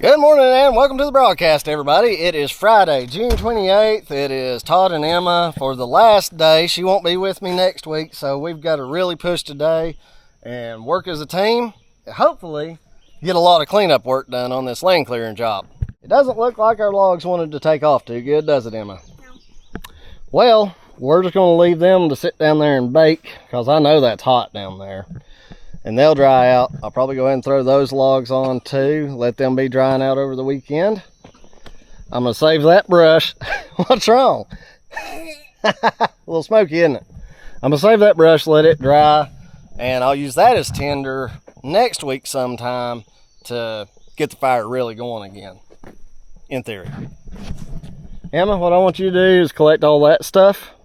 Good morning and welcome to the broadcast, everybody. It is Friday, June 28th. It is Todd and Emma for the last day. She won't be with me next week, so we've got to really push today and work as a team. Hopefully, get a lot of cleanup work done on this land clearing job. It doesn't look like our logs wanted to take off too good, does it, Emma? No. Well, we're just going to leave them to sit down there and bake because I know that's hot down there. And they'll dry out. I'll probably go ahead and throw those logs on too. Let them be drying out over the weekend. I'm gonna save that brush. What's wrong? A little smoky, isn't it? I'm gonna save that brush, let it dry, and I'll use that as tinder next week sometime to get the fire really going again, in theory. Emma, what I want you to do is collect all that stuff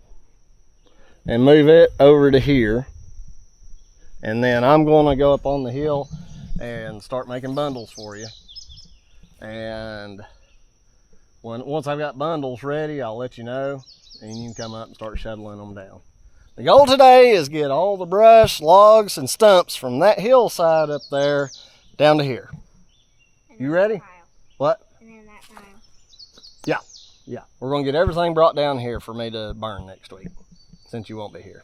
and move it over to here. And then I'm going to go up on the hill and start making bundles for you. And once I've got bundles ready, I'll let you know, and you can come up and start shoveling them down. The goal today is get all the brush, logs, and stumps from that hillside up there down to here. You ready? What? And then that pile. Yeah. We're going to get everything brought down here for me to burn next week, since you won't be here.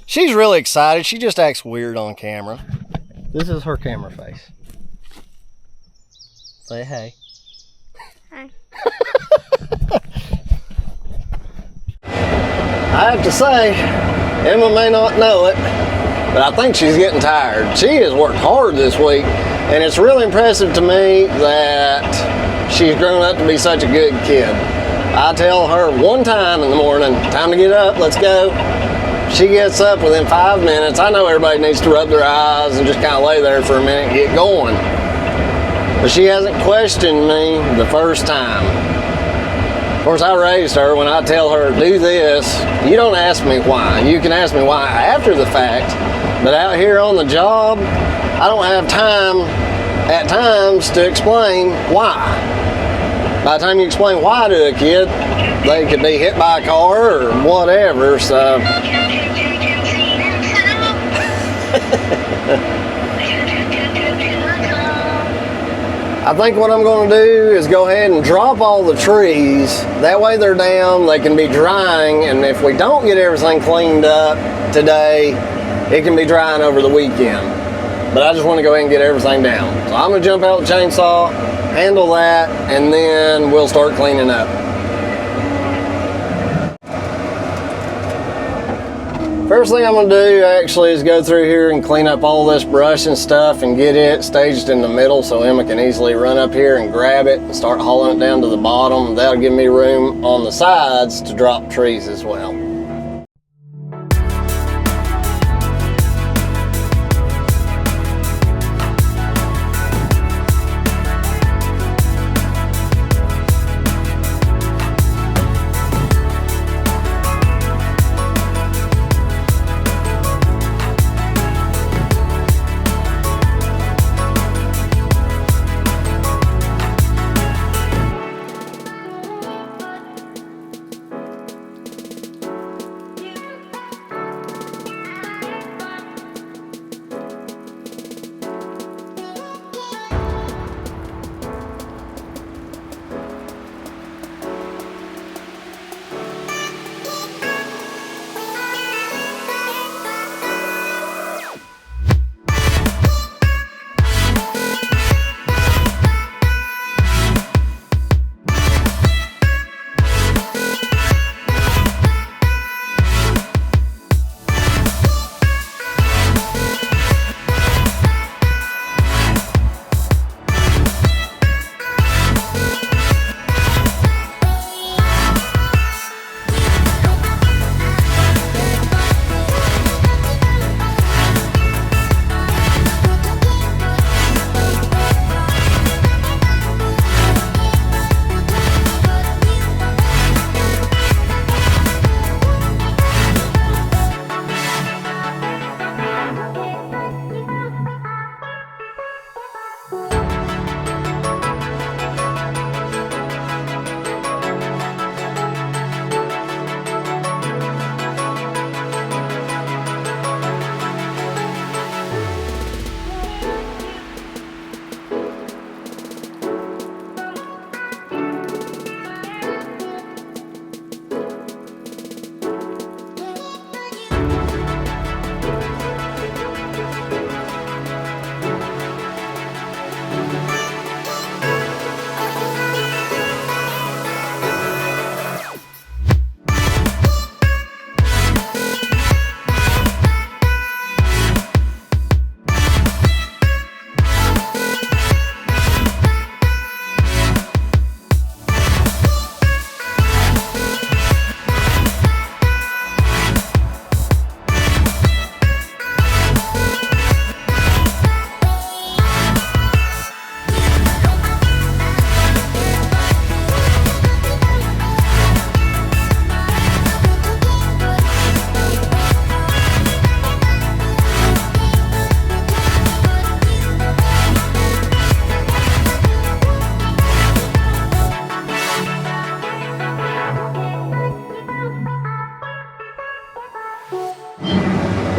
She's really excited. She just acts weird on camera. This is her camera face. Say hey. Hi. I have to say, Emma may not know it, but I think she's getting tired. She has worked hard this week, and it's really impressive to me that she's grown up to be such a good kid. I tell her one time in the morning, time to get up, let's go. She gets up within 5 minutes. I know everybody needs to rub their eyes and just kind of lay there for a minute and get going. But she hasn't questioned me the first time. Of course, I raised her. When I tell her, do this, you don't ask me why. You can ask me why after the fact. But out here on the job, I don't have time at times to explain why. By the time you explain why to a kid, they could be hit by a car or whatever, so. I think what I'm going to do is go ahead and drop all the trees. That way they're down, they can be drying, and if we don't get everything cleaned up today, it can be drying over the weekend. But I just want to go ahead and get everything down. So I'm going to jump out with the chainsaw, handle that, and then we'll start cleaning up. First thing I'm going to do actually is go through here and clean up all this brush and stuff and get it staged in the middle so Emma can easily run up here and grab it and start hauling it down to the bottom. That'll give me room on the sides to drop trees as well.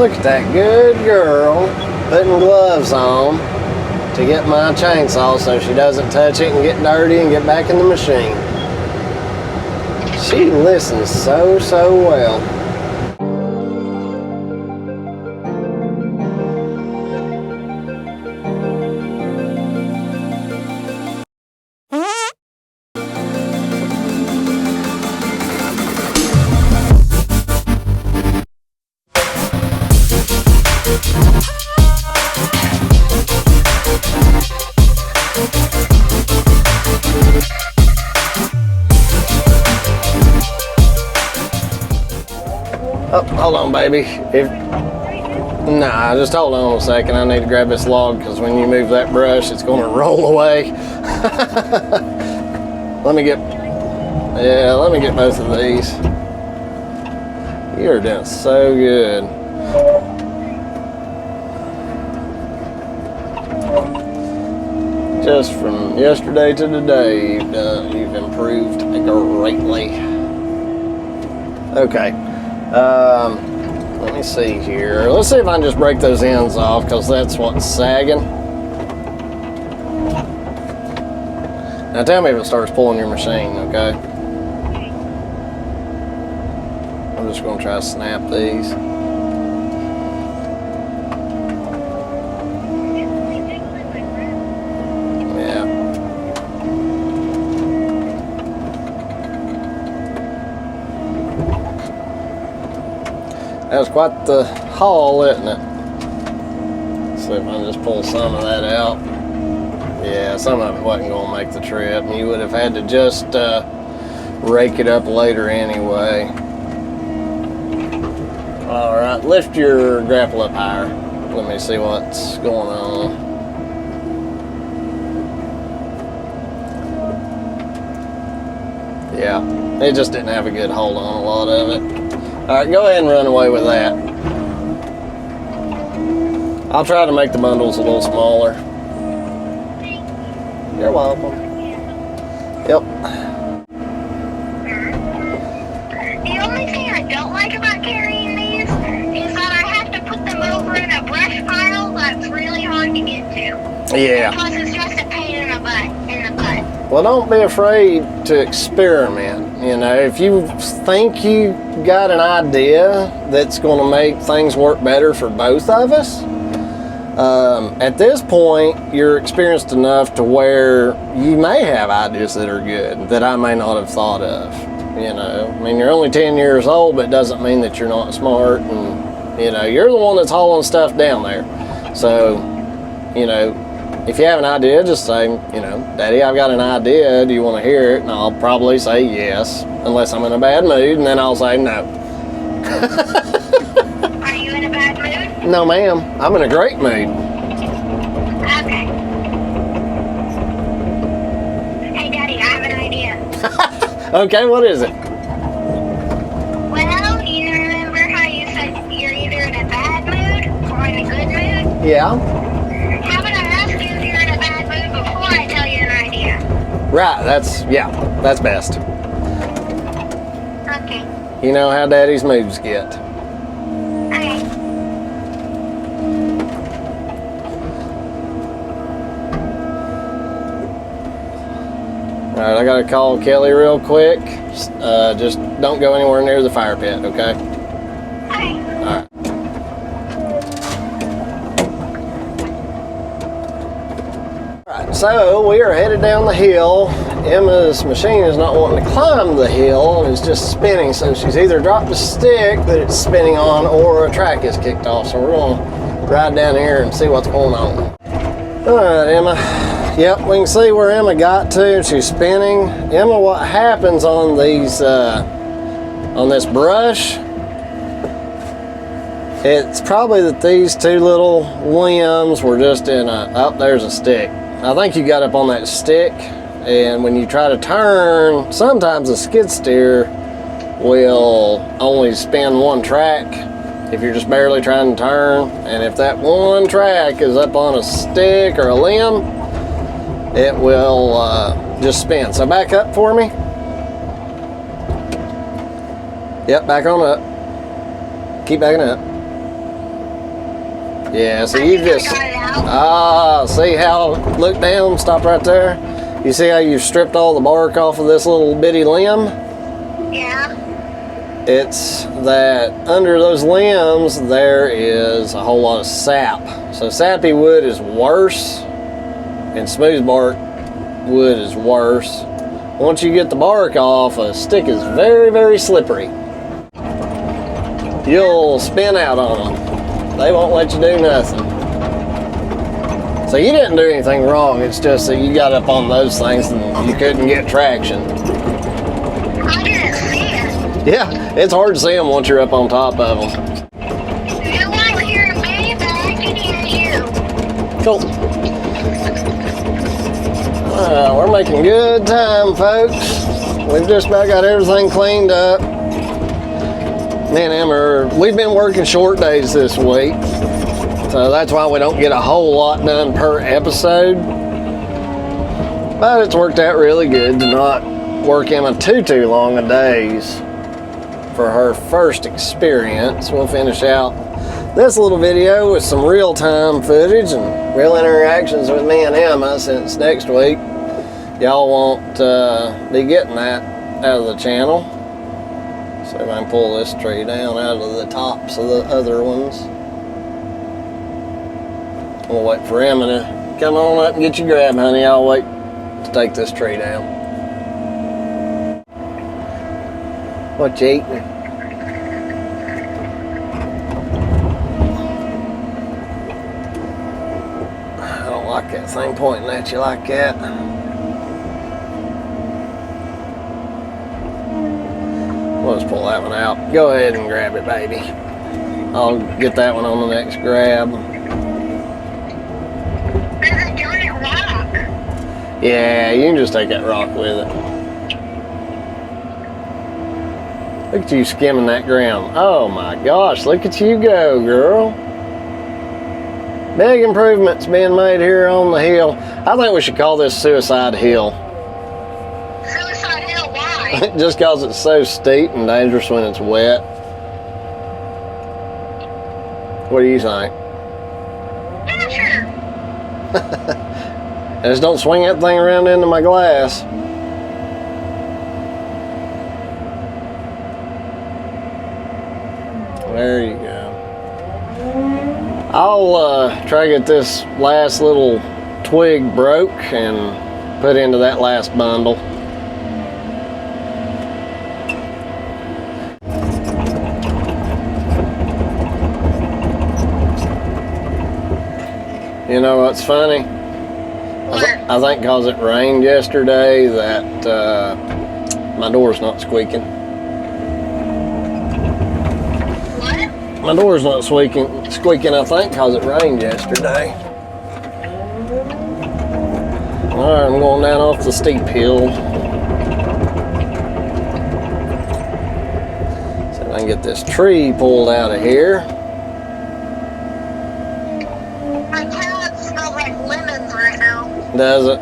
Look at that good girl putting gloves on to get my chainsaw so she doesn't touch it and get dirty and get back in the machine. She listens so well. Oh, hold on, baby. Nah, just hold on a second. I need to grab this log because when you move that brush, it's going to roll away. let me get both of these. You're doing so good. Just from yesterday to today, you've improved greatly. Okay. Let me see here. Let's see if I can just break those ends off because that's what's sagging. Now tell me if it starts pulling your machine, okay? I'm just going to try to snap these. Yeah. That was quite the haul, isn't it? Let's see if I can just pull some of that out. Yeah, some of it wasn't going to make the trip. You would have had to just rake it up later anyway. All right, lift your grapple up higher. Let me see what's going on. Yeah, it just didn't have a good hold on a lot of it. All right, go ahead and run away with that. I'll try to make the bundles a little smaller. You're welcome. Yep. The only thing I don't like about carrying these is that I have to put them over in a brush pile that's really hard to get to. Yeah. Plus, it's just a pain in the butt. Well, don't be afraid to experiment. You know, if you think you got an idea that's going to make things work better for both of us, at this point, you're experienced enough to where you may have ideas that are good that I may not have thought of. You know, I mean, you're only 10 years old, but it doesn't mean that you're not smart. And, you know, you're the one that's hauling stuff down there. So, you know, if you have an idea, just say, you know, Daddy, I've got an idea. Do you want to hear it? And I'll probably say yes, unless I'm in a bad mood, and then I'll say no. Are you in a bad mood? No, ma'am. I'm in a great mood. Okay. Hey, Daddy, I have an idea. Okay, what is it? Well, you remember how you said you're either in a bad mood or in a good mood? Yeah. How about I ask you if you're in a bad mood before I tell you an idea? Right, that's best. Okay. You know how Daddy's moods get. Okay. All right, I gotta call Kelly real quick. Just don't go anywhere near the fire pit, okay? Okay. All right. All right, so we are headed down the hill. Emma's machine is not wanting to climb the hill, it's just spinning, so she's either dropped a stick that it's spinning on or a track is kicked off. So we're gonna ride down here and see what's going on. All right, Emma. Yep, we can see where Emma got to. She's spinning. Emma, what happens on these, on this brush? It's probably that these two little limbs were just in a, oh, there's a stick. I think you got up on that stick, and when you try to turn, sometimes a skid steer will only spin one track if you're just barely trying to turn. And if that one track is up on a stick or a limb, it will just spin. So back up for me. Yep, back on up. Keep backing up. Yeah, so I you think I just, got it out. see how, look down, stop right there. You see how you've stripped all the bark off of this little bitty limb? Yeah. It's that under those limbs there is a whole lot of sap. So sappy wood is worse, and smooth bark wood is worse. Once you get the bark off, a stick is very, very slippery. You'll spin out on them. They won't let you do nothing. So you didn't do anything wrong. It's just that you got up on those things and you couldn't get traction. I didn't see it. Yeah, it's hard to see them once you're up on top of them. You won't hear me, but I can hear you. Cool. We're making good time, folks. We've just about got everything cleaned up. Me and Emma, we've been working short days this week, so that's why we don't get a whole lot done per episode. But it's worked out really good to not work Emma too long a days for her first experience. We'll finish out this little video with some real-time footage and real interactions with me and Emma, since next week y'all won't be getting that out of the channel. So if I can pull this tree down out of the tops of the other ones. We'll wait for Emma to come on up and get you grabbed, honey. I'll wait to take this tree down. What you eating? I don't like that thing pointing at you like that. We'll just pull that one out. Go ahead and grab it, baby. I'll get that one on the next grab. There's a giant rock. Yeah, you can just take that rock with it. Look at you skimming that ground. Oh my gosh, look at you go, girl. Big improvements being made here on the hill. I think we should call this Suicide Hill. Suicide Hill, why? Just because it's so steep and dangerous when it's wet. What do you think? Yeah, sure. Just don't swing that thing around into my glass. There you go. I'll try to get this last little twig broke and put into that last bundle. You know what's funny? I think because it rained yesterday that my door's not squeaking. What? My door's not squeaking, I think, because it rained yesterday. Alright, I'm going down off the steep hill. See if I can get this tree pulled out of here. My tab smells like lemons right now. Does it?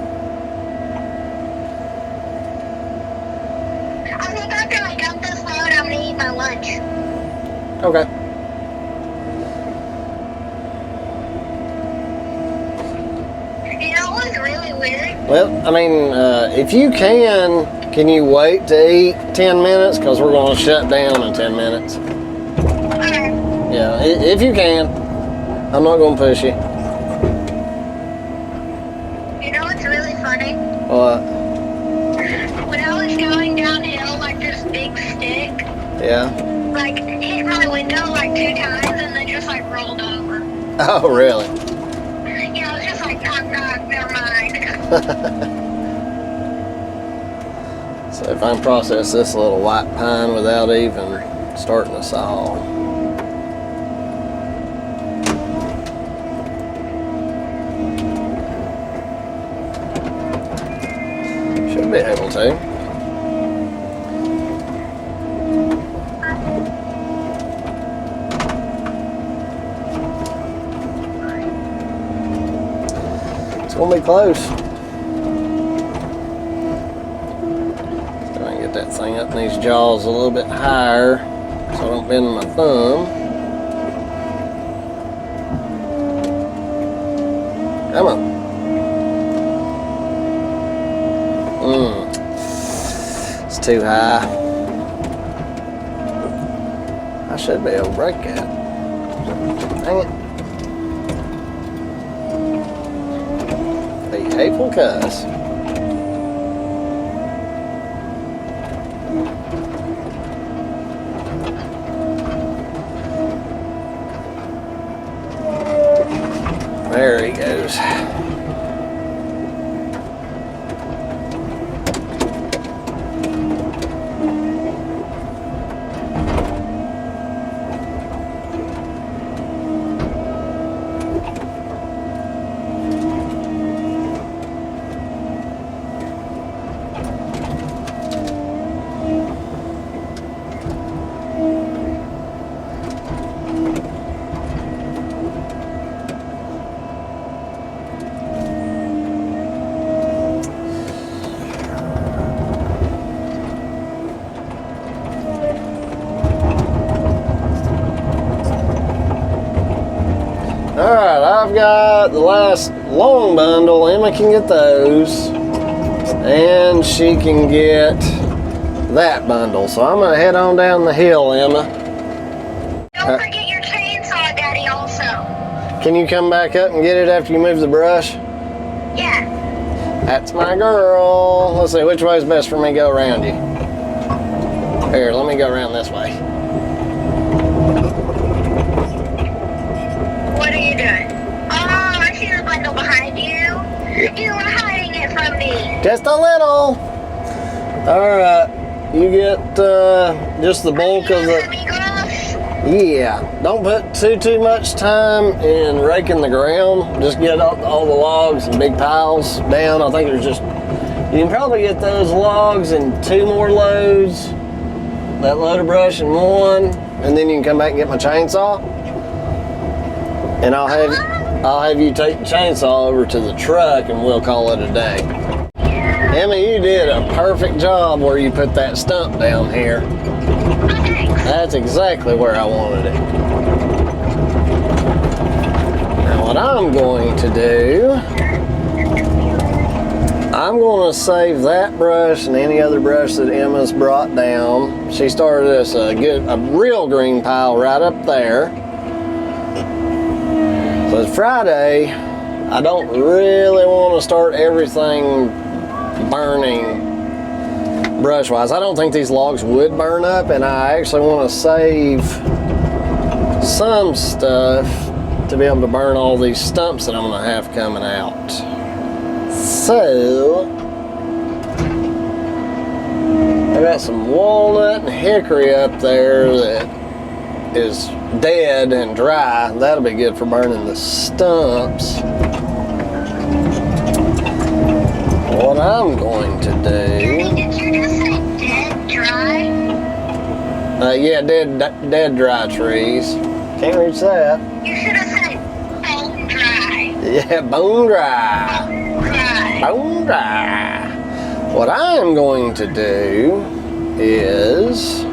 I think after I dump this load, I'm gonna eat my lunch. Okay. You know what's really weird? Well, I mean, if you can you wait to eat 10 minutes? Because we're going to shut down in 10 minutes. Okay. Yeah, if you can. I'm not going to push you. You know what's really funny? What? When I was going downhill, like this big stick, Yeah? like hit my window like 2 times and then just like rolled over. Oh, really? You know, it's just like knock knock, never mind. So if I can process this little white pine without even starting to saw. Should be able to. It's gonna be close. Try and get that thing up in these jaws a little bit higher so I don't bend my thumb. Come on. It's too high. I should be able to break that. Dang it. The hateful cuss. There he goes. Alright, I've got the last long bundle. Emma can get those. And she can get that bundle. So I'm going to head on down the hill, Emma. Don't forget your chainsaw, Daddy, also. Can you come back up and get it after you move the brush? Yeah. That's my girl. Let's see, which way is best for me to go around you? Here, let me go around this way. What are you doing? Oh, I see the bundle behind you. You were hiding it from me. Just a little. Alright, you get just the bulk of the... Yeah, don't put too much time in raking the ground. Just get all the logs and big piles down. I think there's just... You can probably get those logs in 2 more loads. That load of brush in 1. And then you can come back and get my chainsaw. And I'll have you take the chainsaw over to the truck and we'll call it a day. Emma, you did a perfect job where you put that stump down here. That's exactly where I wanted it. Now what I'm going to do, I'm going to save that brush and any other brush that Emma's brought down. She started us a real green pile right up there. So it's Friday. I don't really want to start everything burning brush-wise. I don't think these logs would burn up, and I actually want to save some stuff to be able to burn all these stumps that I'm going to have coming out. So, I got some walnut and hickory up there that is dead and dry. That'll be good for burning the stumps. What I'm going to do... Did you just say dead dry? Yeah, dead dry trees. Can't reach that. You should have said bone dry. Yeah, bone dry. Bone dry. What I'm going to do is...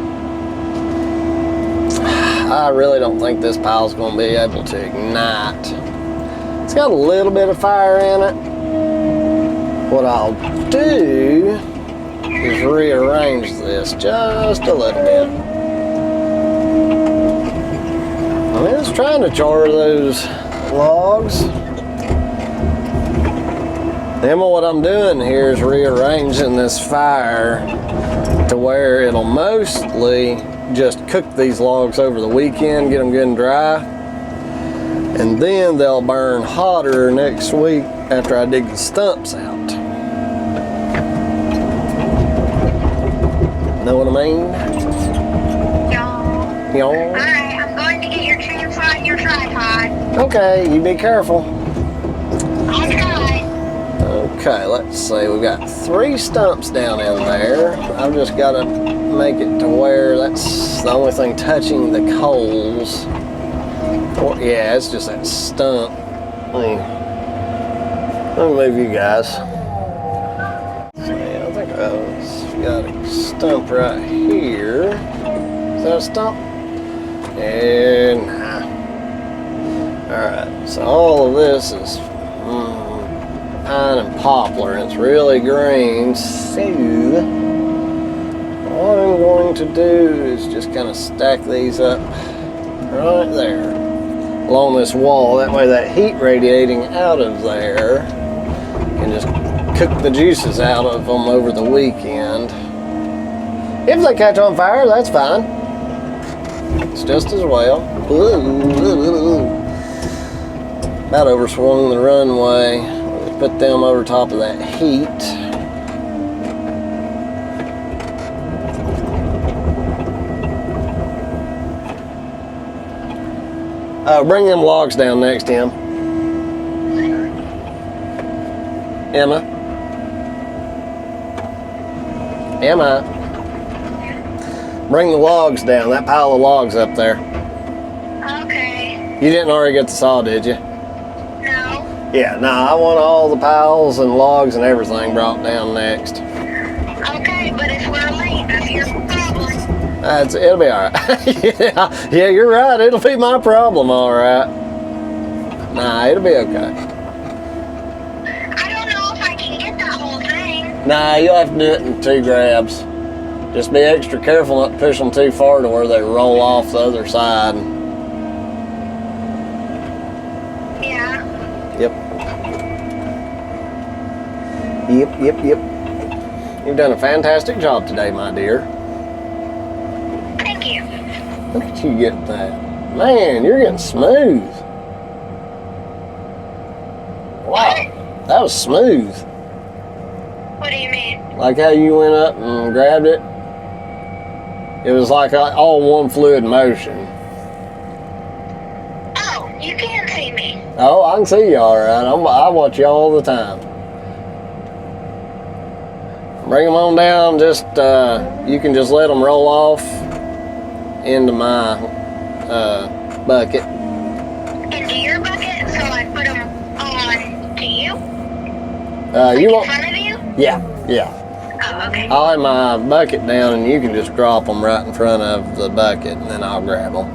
I really don't think this pile's going to be able to ignite. It's got a little bit of fire in it. What I'll do is rearrange this just a little bit. I'm just trying to char those logs. Emma, what I'm doing here is rearranging this fire to where it'll mostly just cook these logs over the weekend, get them good and dry, and then they'll burn hotter next week after I dig the stumps out. Know what I mean? No. Alright, I'm going to get your chainsaw and your tripod. Okay, you be careful. I'll try. Okay, let's see. We've got 3 stumps down in there. I've just got to make it to where that's the only thing touching the coals. Yeah, it's just that stump. Let me move you guys. See, I think I've got a stump right here. Is that a stump? And nah. Alright, so all of this is pine and poplar, and it's really green. So what I'm going to do is just kind of stack these up right there along this wall. That way that heat radiating out of there can just cook the juices out of them over the weekend. If they catch on fire, that's fine. It's just as well. About overswung the runway. Let's put them over top of that heat. Bring them logs down next, Em. Emma. Bring the logs down, that pile of logs up there. Okay. You didn't already get the saw, did you? No. Yeah, I want all the piles and logs and everything brought down next. Okay, but if we're late, that's your problem. It'll be all right. yeah, you're right. It'll be my problem, all right. Nah, it'll be okay. I don't know if I can get that whole thing. Nah, you'll have to do it in 2 grabs. Just be extra careful not to push them too far to where they roll off the other side. Yeah. Yep. You've done a fantastic job today, my dear. Thank you. Look at you get that. Man, you're getting smooth. Wow, that was smooth. What do you mean? Like how you went up and grabbed it. It was like all one fluid motion. Oh, you can see me. Oh, I can see you all right. I watch you all the time. Bring them on down. Just you can just let them roll off into my bucket. Into your bucket, so I put them on to you? You In want? front of you? Yeah. Oh, okay. I'll have my bucket down, and you can just drop them right in front of the bucket, and then I'll grab them.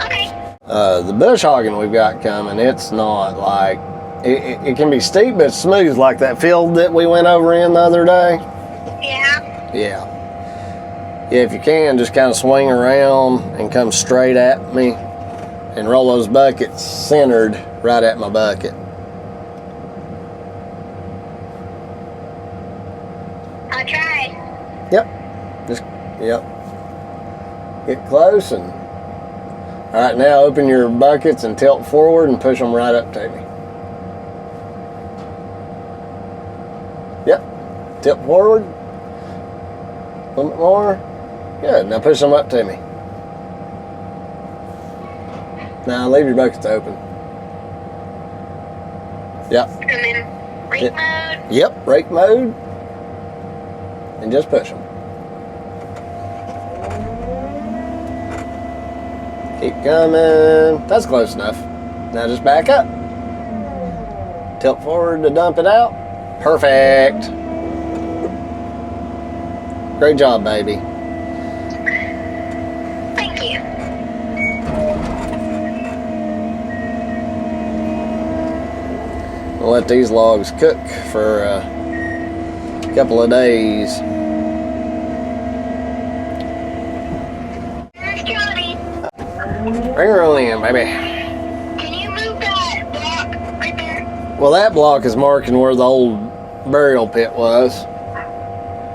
Okay. The bush hogging we've got coming, it's not like, it can be steep, but it's smooth, like that field that we went over in the other day. Yeah. Yeah, if you can, just kind of swing around and come straight at me and roll those buckets centered right at my bucket. I'll try. Yep. Get close and... All right, now open your buckets and tilt forward and push them right up to me. Yep. Tilt forward. A little bit more. Good. Now push them up to me. Now leave your buckets open. Yep. And then rake mode. Yep. Rake mode. And just push them. Keep coming. That's close enough. Now just back up. Tilt forward to dump it out. Perfect. Great job, baby. Thank you. We'll let these logs cook for a couple of days. There's Johnny. Bring her on in, baby. Can you move that block right there? Well, that block is marking where the old burial pit was.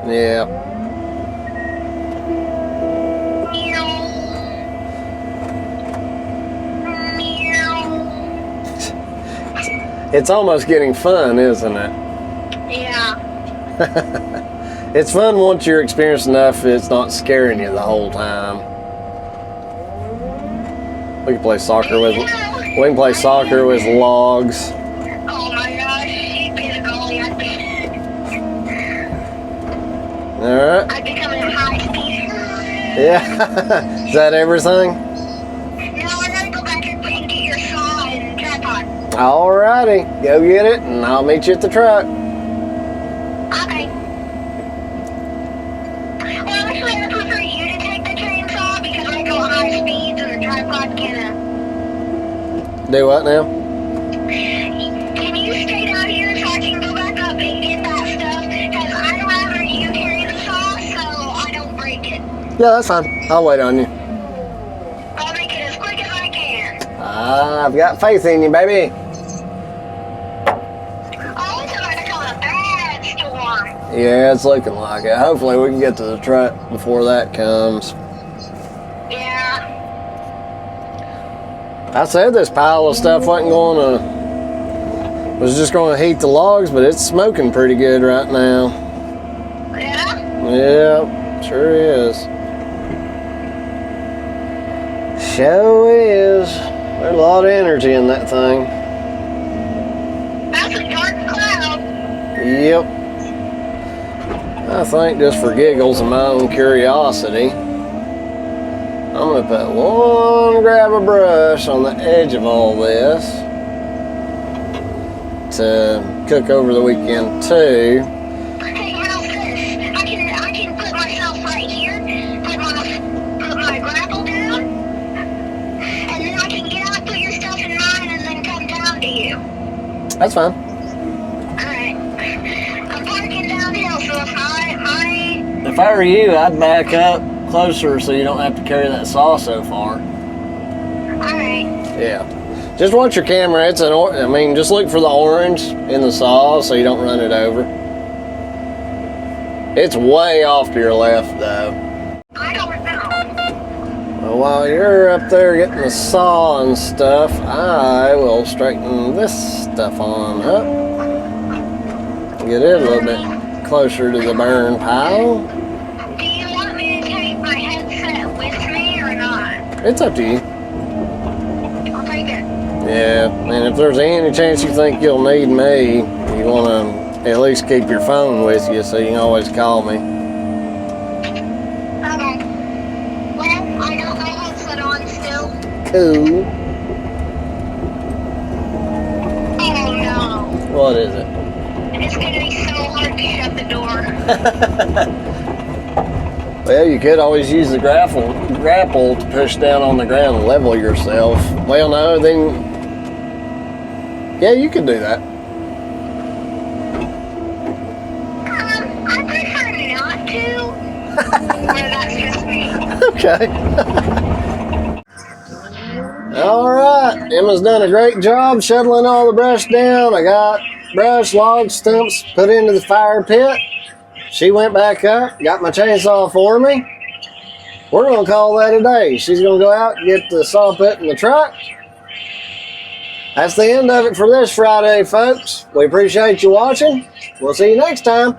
Yeah. It's almost getting fun, isn't it? Yeah. It's fun once you're experienced enough it's not scaring you the whole time. We can play soccer with logs. Oh my gosh, she'd be the goalie. Alright. I'd become a high speed. Yeah. Is that everything? No, I gotta go back and get your saw and tripod. Alrighty. Go get it and I'll meet you at the truck. Okay. Well, actually, I prefer you to take the chainsaw because I go high speeds and the tripod can. Do what now? Can you stay down here so I can Yeah, that's fine. I'll wait on you. I'll make it as quick as I can. I've got faith in you, baby. Oh, it's about to come a bad storm. Yeah, it's looking like it. Hopefully we can get to the truck before that comes. Yeah. I said this pile of stuff was just going to heat the logs, but it's smoking pretty good right now. Yeah? Yeah, sure is. Sure is. There's a lot of energy in that thing. That's a dark cloud. Yep. I think just for giggles and my own curiosity, I'm going to put one grab of brush on the edge of all this to cook over the weekend too. Hey, how's this? I can put myself right here, put my grapple down, and then I can get out, put your stuff in mine, and then come down to you. That's fine. Alright. I'm parking downhill, so If I were you, I'd back up closer so you don't have to carry that saw so far. Alright. Yeah. Just watch your camera. Just look for the orange in the saw so you don't run it over. It's way off to your left though. I don't know. Well, while you're up there getting the saw and stuff, I will straighten this stuff on up. Get it a little bit closer to the burn pile. Do you want me to take my headset with me or not? It's up to you. I'll take it. Yeah, and if there's any chance you think you'll need me, you want to at least keep your phone with you so you can always call me. Okay. Well, I got my headset on still. Cool. Oh no. What is it? It's gonna be so hard to shut the door. Well, you could always use the grapple to push down on the ground and level yourself. Well, no, then... Yeah, you could do that. I prefer not to. Or that's just me. Okay. All right, Emma's done a great job shoveling all the brush down. I got brush, logs, stumps put into the fire pit. She went back up, got my chainsaw for me. We're gonna call that a day. She's gonna go out and get the saw put in the truck. That's the end of it for this Friday, folks. We appreciate you watching. We'll see you next time.